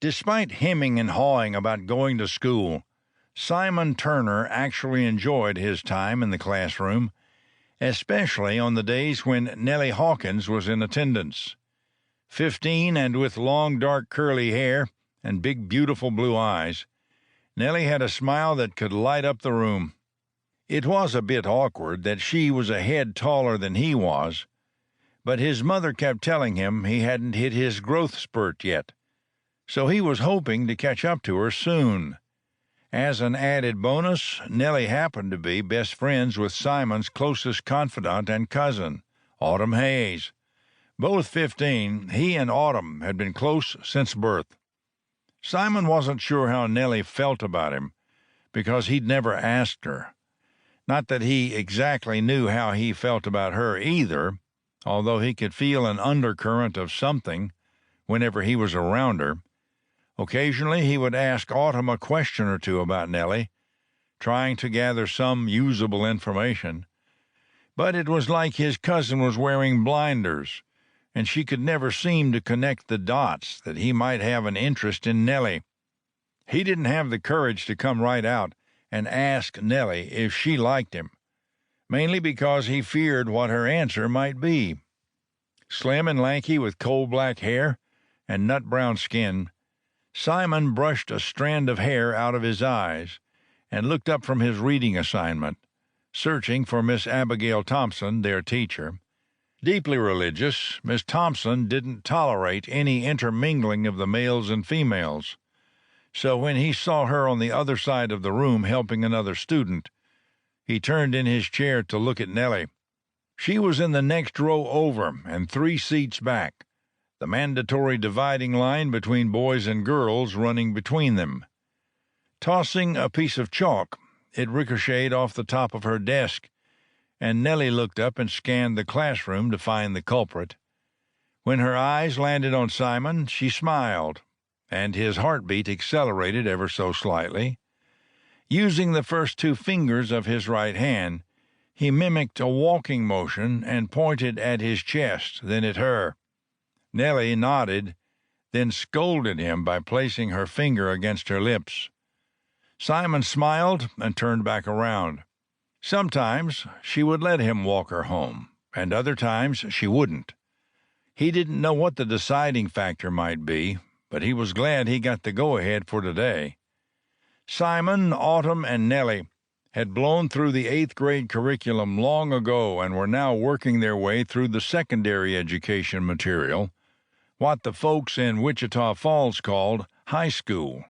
Despite hemming and hawing about going to school, Simon Turner actually enjoyed his time in the classroom, especially on the days when Nellie Hawkins was in attendance. 15 and with long dark curly hair and big beautiful blue eyes, Nellie had a smile that could light up the room. It was a bit awkward that she was a head taller than he was, but his mother kept telling him he hadn't hit his growth spurt yet, so he was hoping to catch up to her soon. As an added bonus, Nellie happened to be best friends with Simon's closest confidant and cousin, Autumn Hayes. Both 15, he and Autumn had been close since birth. Simon wasn't sure how Nellie felt about him, because he'd never asked her. Not that he exactly knew how he felt about her either, although he could feel an undercurrent of something whenever he was around her. Occasionally he would ask Autumn a question or two about Nellie, trying to gather some usable information. But it was like his cousin was wearing blinders, and she could never seem to connect the dots that he might have an interest in Nellie. He didn't have the courage to come right out and ask Nellie if she liked him, mainly because he feared what her answer might be. Slim and lanky with coal-black hair and nut-brown skin, Simon brushed a strand of hair out of his eyes and looked up from his reading assignment, searching for Miss Abigail Thompson, their teacher. Deeply religious, Miss Thompson didn't tolerate any intermingling of the males and females, so when he saw her on the other side of the room helping another student, he turned in his chair to look at Nellie. She was in the next row over and 3 seats back, the mandatory dividing line between boys and girls running between them. Tossing a piece of chalk, it ricocheted off the top of her desk, and Nellie looked up and scanned the classroom to find the culprit. When her eyes landed on Simon, she smiled, and his heartbeat accelerated ever so slightly. Using the first 2 fingers of his right hand, he mimicked a walking motion and pointed at his chest, then at her. Nellie nodded, then scolded him by placing her finger against her lips. Simon smiled and turned back around. Sometimes she would let him walk her home, and other times she wouldn't. He didn't know what the deciding factor might be, but he was glad he got the go-ahead for today. Simon, Autumn, and Nellie had blown through the 8th grade curriculum long ago and were now working their way through the secondary education material, what the folks in Wichita Falls called high school.